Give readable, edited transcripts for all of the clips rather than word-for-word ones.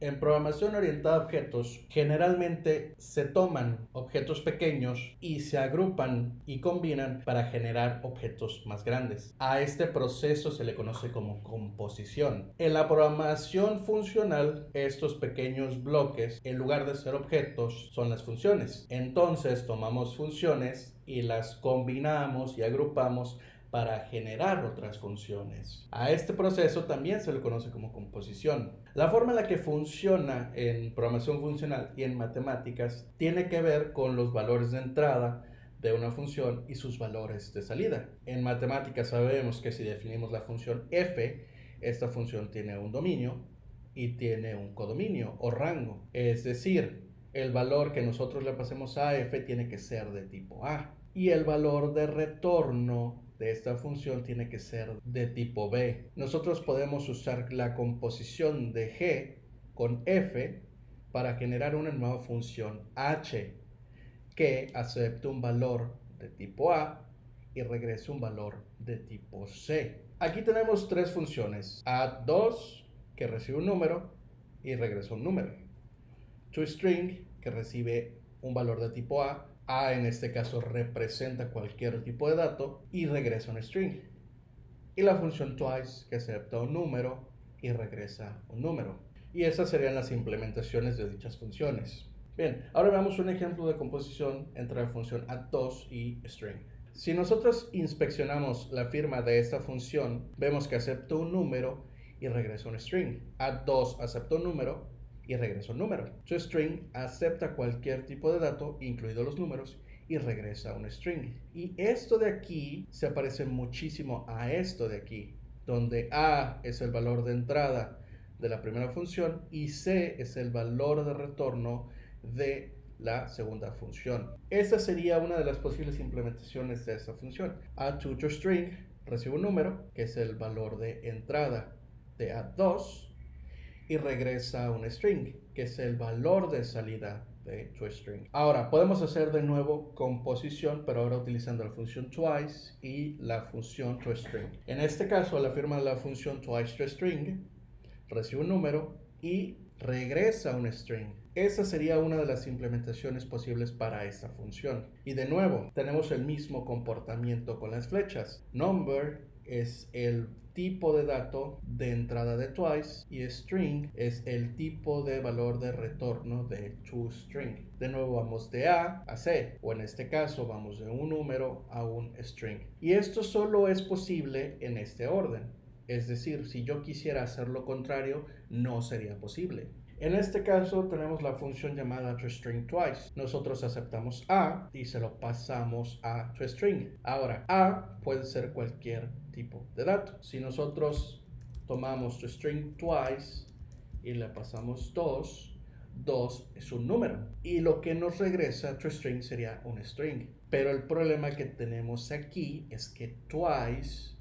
En programación orientada a objetos, generalmente se toman objetos pequeños y se agrupan y combinan para generar objetos más grandes. A este proceso se le conoce como composición. En la programación funcional, estos pequeños bloques, en lugar de ser objetos, son las funciones. Entonces tomamos funciones y las combinamos y agrupamos para generar otras funciones. A este proceso también se le conoce como composición. La forma en la que funciona en programación funcional y en matemáticas tiene que ver con los valores de entrada de una función y sus valores de salida. En matemáticas sabemos que si definimos la función f, esta función tiene un dominio y tiene un codominio o rango. Es decir, el valor que nosotros le pasemos a f tiene que ser de tipo A y el valor de retorno de esta función tiene que ser de tipo B. Nosotros podemos usar la composición de G con F para generar una nueva función H que acepte un valor de tipo A y regrese un valor de tipo C. Aquí tenemos tres funciones: add2, que recibe un número y regresa un número; toString, que recibe un valor de tipo A en este caso representa cualquier tipo de dato y regresa un string; y la función twice, que acepta un número y regresa un número. Y esas serían las implementaciones de dichas funciones. Bien, ahora veamos un ejemplo de composición entre la función add2 y string. Si nosotros inspeccionamos la firma de esta función, vemos que acepta un número y regresa un string. Add2 acepta un número y regresa un número. ToString acepta cualquier tipo de dato, incluidos los números, y regresa un string. Y esto de aquí se parece muchísimo a esto de aquí, donde A es el valor de entrada de la primera función y C es el valor de retorno de la segunda función. Esta sería una de las posibles implementaciones de esta función. Add to ToString recibe un número, que es el valor de entrada de add2, y regresa un string, que es el valor de salida de ToString. Ahora, podemos hacer de nuevo composición, pero ahora utilizando la función twice y la función ToString. En este caso, la firma de la función twice ToString recibe un número y regresa un string. Esa sería una de las implementaciones posibles para esta función. Y de nuevo, tenemos el mismo comportamiento con las flechas. Number es el tipo de dato de entrada de twice y string es el tipo de valor de retorno de toString. De nuevo vamos de A a C, o en este caso vamos de un número a un string. Y esto solo es posible en este orden. Es decir, si yo quisiera hacer lo contrario, no sería posible. En este caso tenemos la función llamada toString_twice. Nosotros aceptamos A y se lo pasamos a toString. Ahora, A puede ser cualquier tipo de dato. Si nosotros tomamos toString_twice y le pasamos 2, 2 es un número. Y lo que nos regresa toString sería un string. Pero el problema que tenemos aquí es que twice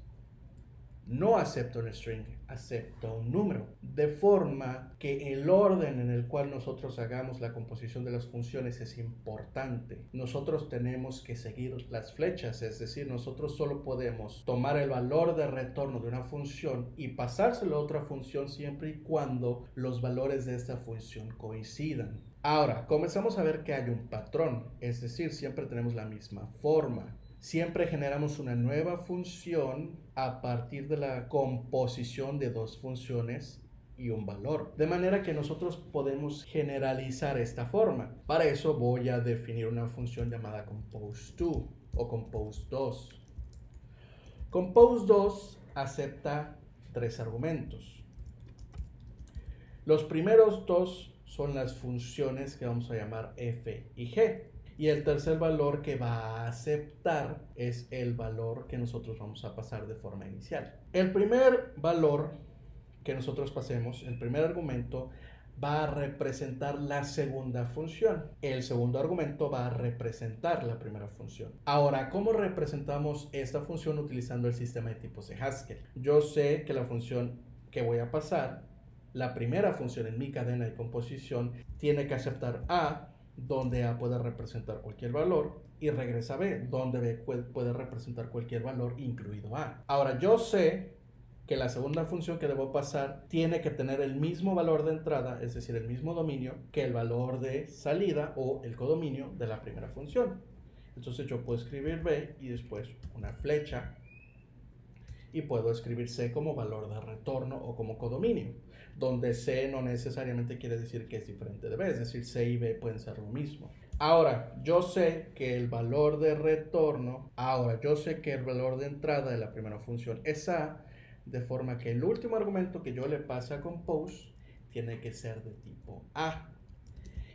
no acepta un string, acepta un número. De forma que el orden en el cual nosotros hagamos la composición de las funciones es importante. Nosotros tenemos que seguir las flechas, es decir, nosotros solo podemos tomar el valor de retorno de una función y pasárselo a otra función siempre y cuando los valores de esta función coincidan. Ahora, comenzamos a ver que hay un patrón, es decir, siempre tenemos la misma forma. Siempre generamos una nueva función a partir de la composición de dos funciones y un valor. De manera que nosotros podemos generalizar esta forma. Para eso voy a definir una función llamada compose2 o compose2. Compose2 acepta tres argumentos. Los primeros dos son las funciones que vamos a llamar f y g. Y el tercer valor que va a aceptar es el valor que nosotros vamos a pasar de forma inicial. El primer valor que nosotros pasemos, el primer argumento, va a representar la segunda función. El segundo argumento va a representar la primera función. Ahora, ¿cómo representamos esta función utilizando el sistema de tipos de Haskell? Yo sé que la función que voy a pasar, la primera función en mi cadena de composición, tiene que aceptar A, donde A puede representar cualquier valor, y regresa B, donde B puede representar cualquier valor, incluido A. Ahora, yo sé que la segunda función que debo pasar tiene que tener el mismo valor de entrada, es decir, el mismo dominio, que el valor de salida o el codominio de la primera función. Entonces yo puedo escribir b y después una flecha y puedo escribir c como valor de retorno o como codominio, donde c no necesariamente quiere decir que es diferente de b, es decir, c y b pueden ser lo mismo. Ahora, yo sé que el valor de retorno, yo sé que el valor de entrada de la primera función es a, de forma que el último argumento que yo le pase a compose tiene que ser de tipo a.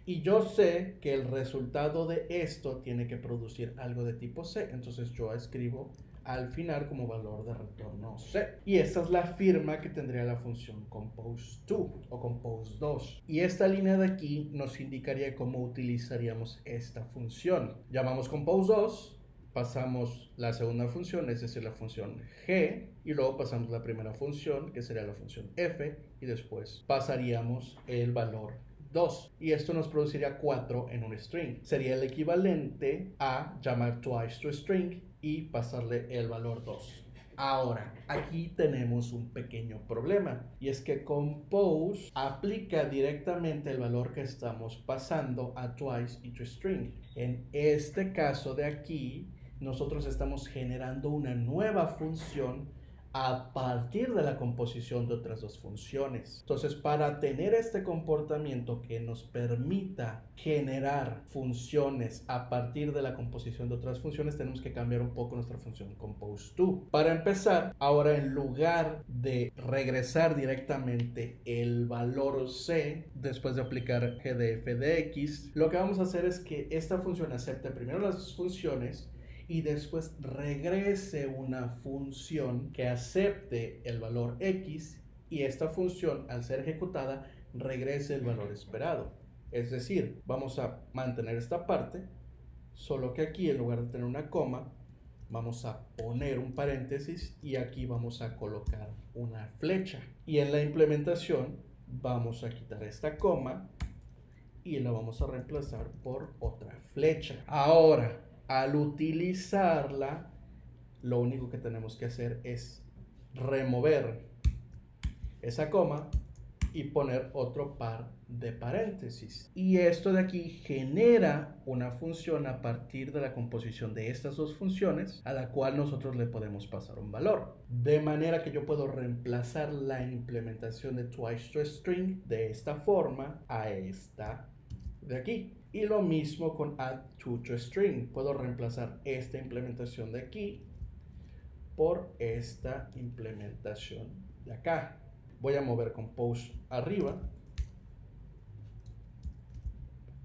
Y yo sé que el resultado de esto tiene que producir algo de tipo C, entonces yo escribo al final como valor de retorno C. Y esta es la firma que tendría la función compose2 o compose2. Y esta línea de aquí nos indicaría cómo utilizaríamos esta función. Llamamos compose2, pasamos la segunda función, es decir, la función g, y luego pasamos la primera función, que sería la función f, y después pasaríamos el valor 2. Y esto nos produciría 4 en un string. Sería el equivalente a llamar twice to string y pasarle el valor 2. Ahora, aquí tenemos un pequeño problema, y es que compose aplica directamente el valor que estamos pasando a twice y to string. En este caso de aquí, nosotros estamos generando una nueva función a partir de la composición de otras dos funciones. Entonces, para tener este comportamiento que nos permita generar funciones a partir de la composición de otras funciones, tenemos que cambiar un poco nuestra función compose2. Para empezar, ahora en lugar de regresar directamente el valor c después de aplicar g de f de x, lo que vamos a hacer es que esta función acepte primero las funciones y después regrese una función que acepte el valor x, y esta función, al ser ejecutada, regrese el valor esperado. Es decir, vamos a mantener esta parte, solo que aquí en lugar de tener una coma, vamos a poner un paréntesis y aquí vamos a colocar una flecha. Y en la implementación vamos a quitar esta coma y la vamos a reemplazar por otra flecha. Ahora, al utilizarla, lo único que tenemos que hacer es remover esa coma y poner otro par de paréntesis. Y esto de aquí genera una función a partir de la composición de estas dos funciones, a la cual nosotros le podemos pasar un valor. De manera que yo puedo reemplazar la implementación de twice to string de esta forma a esta de aquí. Y lo mismo con add to string. Puedo reemplazar esta implementación de aquí por esta implementación de acá. Voy a mover compose arriba.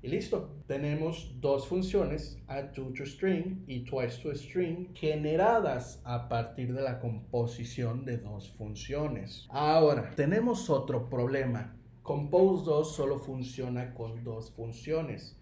Y listo. Tenemos dos funciones, add to string y twice to string, generadas a partir de la composición de dos funciones. Ahora, tenemos otro problema. Compose2 solo funciona con dos funciones.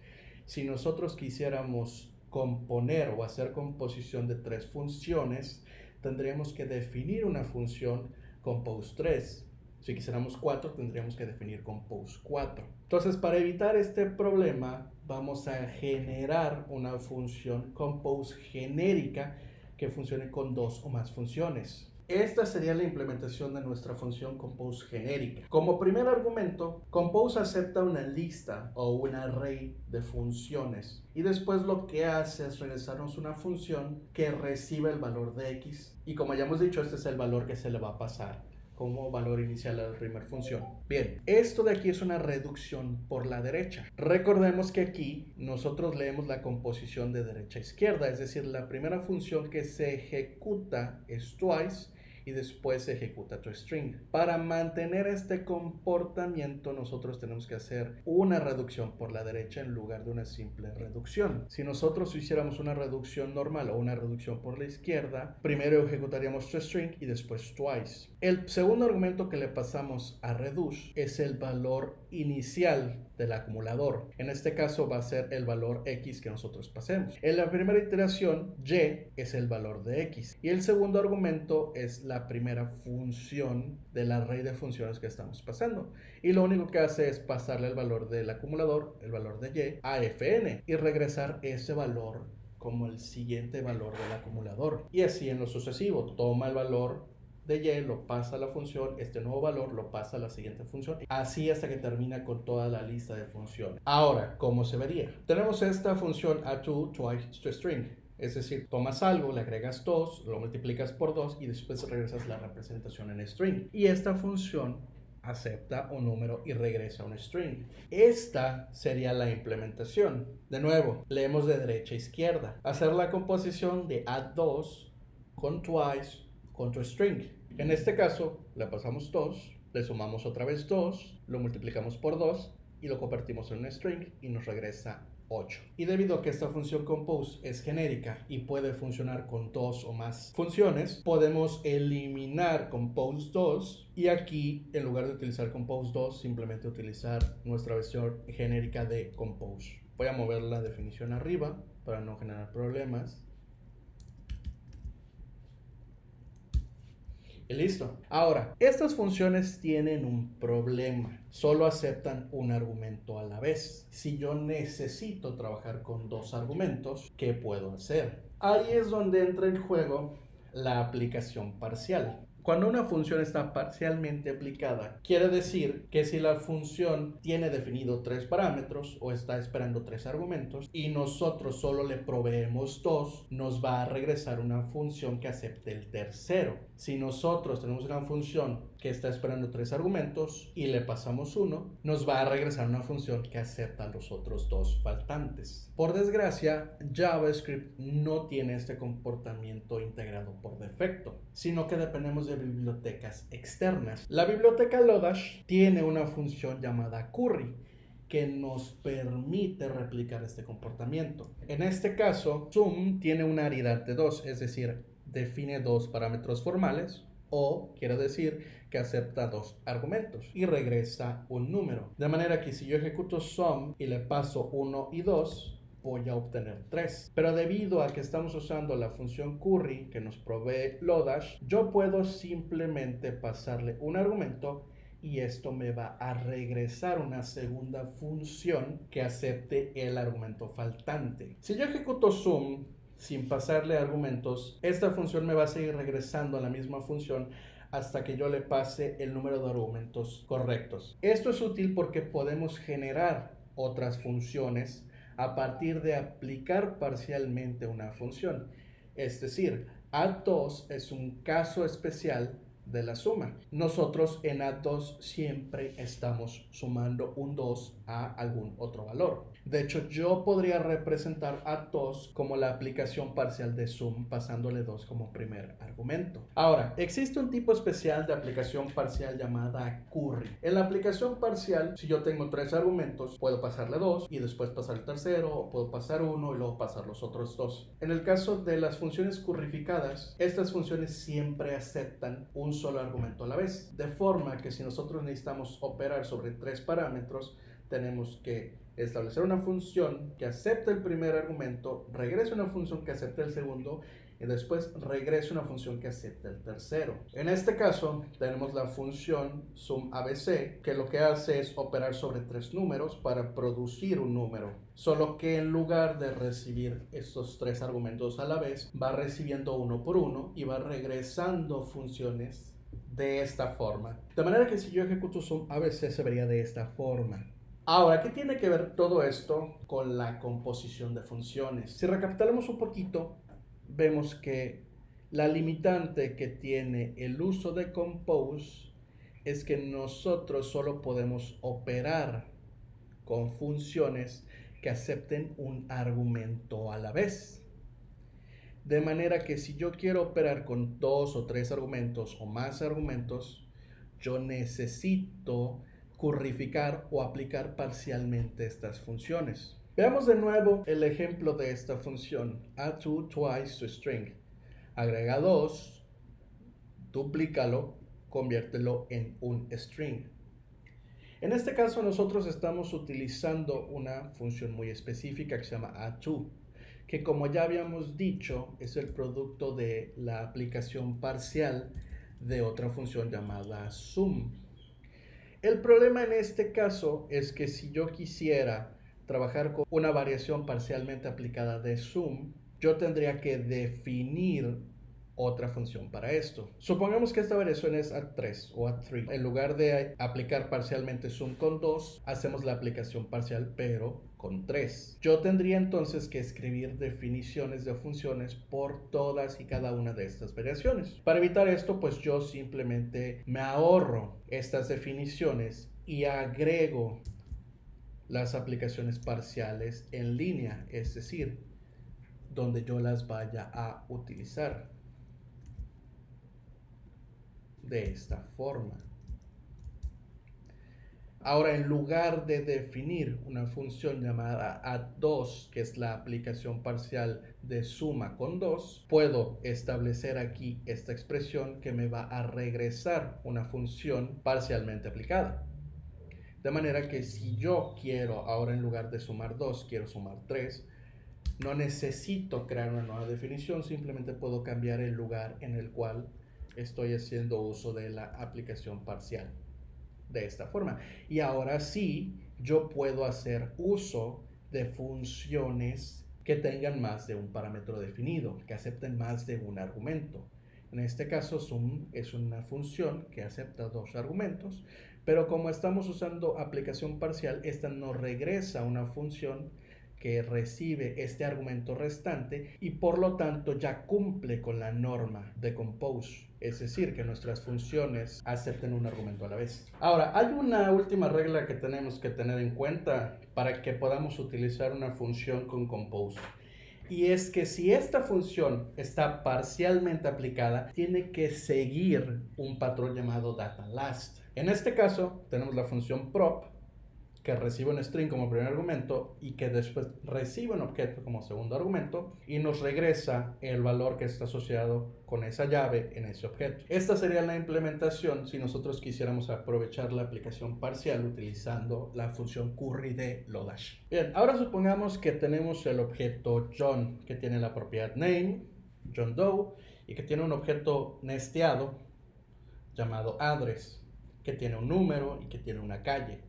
Si nosotros quisiéramos componer o hacer composición de tres funciones, tendríamos que definir una función compose3. Si quisiéramos 4, tendríamos que definir compose4. Entonces, para evitar este problema, vamos a generar una función compose genérica que funcione con dos o más funciones. Esta sería la implementación de nuestra función compose genérica. Como primer argumento, compose acepta una lista o un array de funciones, y después lo que hace es regresarnos una función que recibe el valor de x, y como ya hemos dicho, este es el valor que se le va a pasar como valor inicial a la primera función. Bien, esto de aquí es una reducción por la derecha. Recordemos que aquí nosotros leemos la composición de derecha a izquierda, es decir, la primera función que se ejecuta es twice y después se ejecuta toString. Para mantener este comportamiento, nosotros tenemos que hacer una reducción por la derecha en lugar de una simple reducción. Si nosotros hiciéramos una reducción normal o una reducción por la izquierda, primero ejecutaríamos toString y después twice. El segundo argumento que le pasamos a reduce es el valor inicial del acumulador. En este caso va a ser el valor x que nosotros pasemos. En la primera iteración, y es el valor de x. Y el segundo argumento es la primera función del array de funciones que estamos pasando. Y lo único que hace es pasarle el valor del acumulador, el valor de y, a fn y regresar ese valor como el siguiente valor del acumulador. Y así en lo sucesivo, toma el valor de y lo pasa a la función, este nuevo valor lo pasa a la siguiente función, así hasta que termina con toda la lista de funciones. Ahora, ¿cómo se vería? Tenemos esta función add2 twice to string. Es decir, tomas algo, le agregas 2, lo multiplicas por 2 y después regresas la representación en string. Y esta función acepta un número y regresa un string. Esta sería la implementación. De nuevo, leemos de derecha a izquierda. Hacer la composición de add2 con twice con toString. En este caso, le pasamos 2, le sumamos otra vez 2, lo multiplicamos por 2 y lo convertimos en un string y nos regresa 8. Y debido a que esta función compose es genérica y puede funcionar con 2 o más funciones, podemos eliminar compose2 y aquí, en lugar de utilizar compose2, simplemente utilizar nuestra versión genérica de compose. Voy a mover la definición arriba para no generar problemas. Y listo. Ahora, estas funciones tienen un problema. Solo aceptan un argumento a la vez. Si yo necesito trabajar con 2 argumentos, ¿qué puedo hacer? Ahí es donde entra en juego la aplicación parcial. Cuando una función está parcialmente aplicada, quiere decir que si la función tiene definido 3 parámetros o está esperando 3 argumentos y nosotros solo le proveemos 2, nos va a regresar una función que acepte el tercero. Si nosotros tenemos una función que está esperando 3 argumentos y le pasamos 1, nos va a regresar una función que acepta los otros 2 faltantes. Por desgracia, JavaScript no tiene este comportamiento integrado por defecto, sino que dependemos de bibliotecas externas. La biblioteca Lodash tiene una función llamada curry que nos permite replicar este comportamiento. En este caso, sum tiene una aridad de 2, es decir, define 2 parámetros formales o quiere decir que acepta 2 argumentos y regresa un número. De manera que si yo ejecuto sum y le paso 1 y 2, voy a obtener 3. Pero debido a que estamos usando la función curry que nos provee Lodash, yo puedo simplemente pasarle un argumento y esto me va a regresar una segunda función que acepte el argumento faltante. Si yo ejecuto sum sin pasarle argumentos, esta función me va a seguir regresando a la misma función hasta que yo le pase el número de argumentos correctos. Esto es útil porque podemos generar otras funciones a partir de aplicar parcialmente una función. Es decir, add2 es un caso especial de la suma. Nosotros en add2 siempre estamos sumando un 2 a algún otro valor. De hecho, yo podría representar add2 como la aplicación parcial de sum pasándole 2 como primer argumento. Ahora, existe un tipo especial de aplicación parcial llamada curry. En la aplicación parcial, si yo tengo 3 argumentos, puedo pasarle 2 y después pasar el tercero, o puedo pasar 1 y luego pasar los otros 2. En el caso de las funciones currificadas, estas funciones siempre aceptan un solo argumento a la vez, de forma que si nosotros necesitamos operar sobre 3 parámetros, tenemos que establecer una función que acepte el primer argumento, regrese una función que acepte el segundo y después regrese una función que acepte el tercero. En este caso tenemos la función sumABC que lo que hace es operar sobre 3 números para producir un número, solo que en lugar de recibir estos 3 argumentos a la vez, va recibiendo uno por uno y va regresando funciones de esta forma. De manera que si yo ejecuto sumABC se vería de esta forma. Ahora, ¿qué tiene que ver todo esto con la composición de funciones? Si recapitulamos un poquito, vemos que la limitante que tiene el uso de compose es que nosotros solo podemos operar con funciones que acepten un argumento a la vez. De manera que si yo quiero operar con 2 o 3 argumentos o más argumentos, yo necesito currificar o aplicar parcialmente estas funciones. Veamos de nuevo el ejemplo de esta función, add2 twice to string. Agrega 2, duplícalo, conviértelo en un string. En este caso nosotros estamos utilizando una función muy específica que se llama add2, que como ya habíamos dicho es el producto de la aplicación parcial de otra función llamada sum. El problema en este caso es que si yo quisiera trabajar con una variación parcialmente aplicada de sum, yo tendría que definir otra función para esto. Supongamos que esta variación es add 3 o add 3. En lugar de aplicar parcialmente sum con 2, hacemos la aplicación parcial pero con 3. Yo tendría entonces que escribir definiciones de funciones por todas y cada una de estas variaciones. Para evitar esto, pues yo simplemente me ahorro estas definiciones y agrego las aplicaciones parciales en línea, es decir, donde yo las vaya a utilizar. De esta forma. Ahora, en lugar de definir una función llamada add2, que es la aplicación parcial de suma con 2, puedo establecer aquí esta expresión que me va a regresar una función parcialmente aplicada. De manera que si yo quiero, ahora en lugar de sumar 2, quiero sumar 3, no necesito crear una nueva definición, simplemente puedo cambiar el lugar en el cual estoy haciendo uso de la aplicación parcial de esta forma. Y ahora sí, yo puedo hacer uso de funciones que tengan más de un parámetro definido, que acepten más de un argumento. En este caso, sum es una función que acepta 2 argumentos, pero como estamos usando aplicación parcial, esta nos regresa una función que recibe este argumento restante y por lo tanto ya cumple con la norma de compose, es decir, que nuestras funciones acepten un argumento a la vez. Ahora, hay una última regla que tenemos que tener en cuenta para que podamos utilizar una función con compose. Y es que si esta función está parcialmente aplicada, tiene que seguir un patrón llamado dataLast. En este caso, tenemos la función prop, que recibe un string como primer argumento y que después recibe un objeto como segundo argumento y nos regresa el valor que está asociado con esa llave en ese objeto. Esta sería la implementación si nosotros quisiéramos aprovechar la aplicación parcial utilizando la función curly de Lodash. Bien, ahora supongamos que tenemos el objeto John, que tiene la propiedad name, John Doe, y que tiene un objeto nesteado llamado address, que tiene un número y que tiene una calle.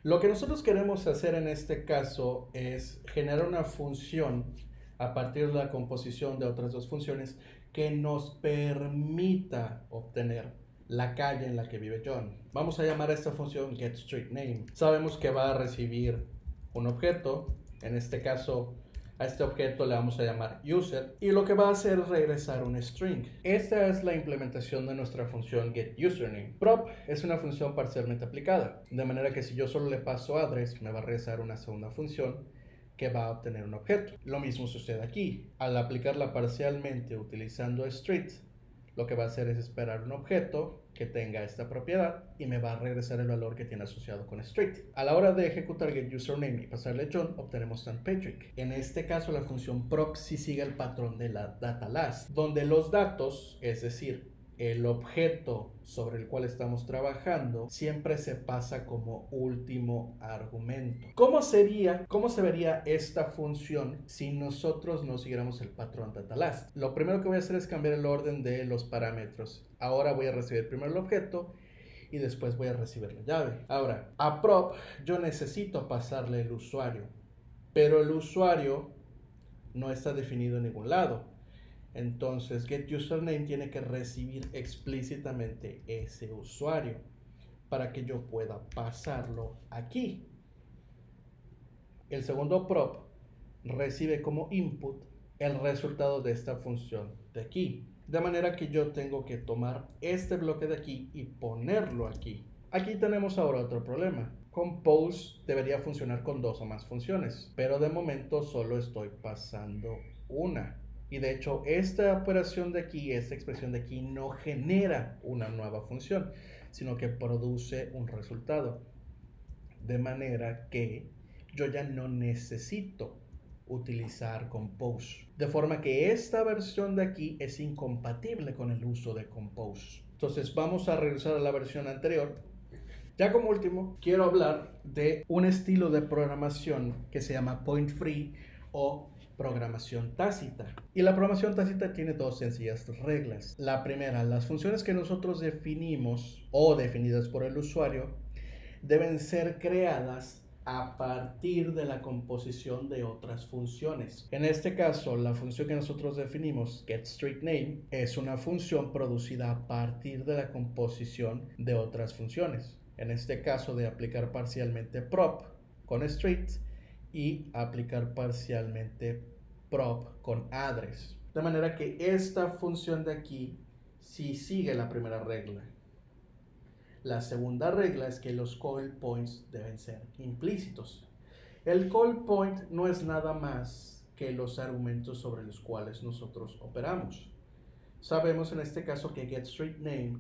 Lo que nosotros queremos hacer en este caso es generar una función a partir de la composición de otras dos funciones que nos permita obtener la calle en la que vive John. Vamos a llamar a esta función getStreetName. Sabemos que va a recibir un objeto, en este caso a este objeto le vamos a llamar user y lo que va a hacer es regresar un string. Esta es la implementación de nuestra función getUsername. Prop es una función parcialmente aplicada, de manera que si yo solo le paso address me va a regresar una segunda función que va a obtener un objeto. Lo mismo sucede aquí. Al aplicarla parcialmente utilizando street, lo que va a hacer es esperar un objeto que tenga esta propiedad y me va a regresar el valor que tiene asociado con street. A la hora de ejecutar getUsername y pasarle John, obtenemos St. Patrick. En este caso, la función prop sí sigue el patrón de la dataLast, donde los datos, es decir, el objeto sobre el cual estamos trabajando, siempre se pasa como último argumento. ¿Cómo se vería esta función si nosotros no siguiéramos el patrón dataLast? Lo primero que voy a hacer es cambiar el orden de los parámetros. Ahora voy a recibir primero el objeto y después voy a recibir la llave. Ahora, a prop yo necesito pasarle el usuario, pero el usuario no está definido en ningún lado. Entonces, getUsername tiene que recibir explícitamente ese usuario para que yo pueda pasarlo aquí. El segundo prop recibe como input el resultado de esta función de aquí. De manera que yo tengo que tomar este bloque de aquí y ponerlo aquí. Aquí tenemos ahora otro problema. Compose debería funcionar con 2 o más funciones, pero de momento solo estoy pasando una. Y de hecho, esta operación de aquí, esta expresión de aquí, no genera una nueva función, sino que produce un resultado. De manera que yo ya no necesito utilizar compose. De forma que esta versión de aquí es incompatible con el uso de compose. Entonces vamos a regresar a la versión anterior. Ya como último, quiero hablar de un estilo de programación que se llama point free o programación tácita. Y la programación tácita tiene 2 sencillas reglas. La primera, las funciones que nosotros definimos o definidas por el usuario deben ser creadas a partir de la composición de otras funciones. En este caso, la función que nosotros definimos, getStringName, es una función producida a partir de la composición de otras funciones. En este caso, de aplicar parcialmente prop con strict y aplicar parcialmente prop con address. De manera que esta función de aquí sí sigue la primera regla. La segunda regla es que los call points deben ser implícitos. El call point no es nada más que los argumentos sobre los cuales nosotros operamos. Sabemos en este caso que getStringName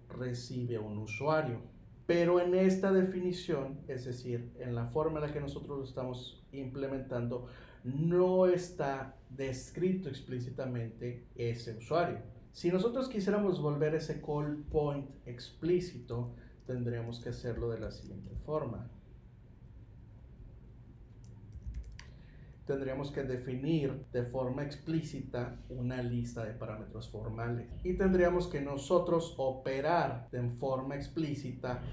recibe un usuario, pero en esta definición, es decir, en la forma en la que nosotros lo estamos implementando, no está descrito explícitamente ese usuario. Si nosotros quisiéramos volver ese call point explícito, tendríamos que hacerlo de la siguiente forma. Tendríamos que definir de forma explícita una lista de parámetros formales y tendríamos que nosotros operar de forma explícita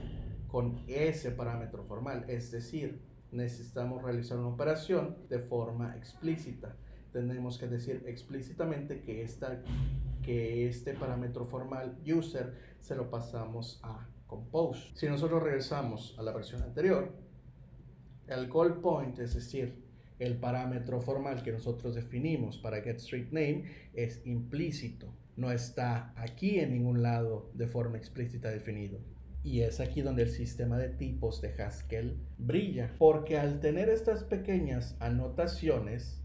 con ese parámetro formal, es decir, necesitamos realizar una operación de forma explícita. Tenemos que decir explícitamente que este parámetro formal user se lo pasamos a compose. Si nosotros regresamos a la versión anterior, el call point, es decir, el parámetro formal que nosotros definimos para getStringName, es implícito, no está aquí en ningún lado de forma explícita definido. Y es aquí donde el sistema de tipos de Haskell brilla, porque al tener estas pequeñas anotaciones,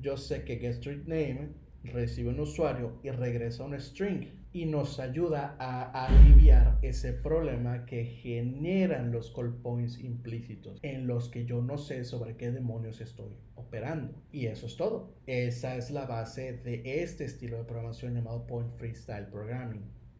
yo sé que getStringName recibe un usuario y regresa un string y nos ayuda a aliviar ese problema que generan los call points implícitos en los que yo no sé sobre qué demonios estoy operando. Y eso es todo. Esa es la base de este estilo de programación llamado Point Freestyle Programming.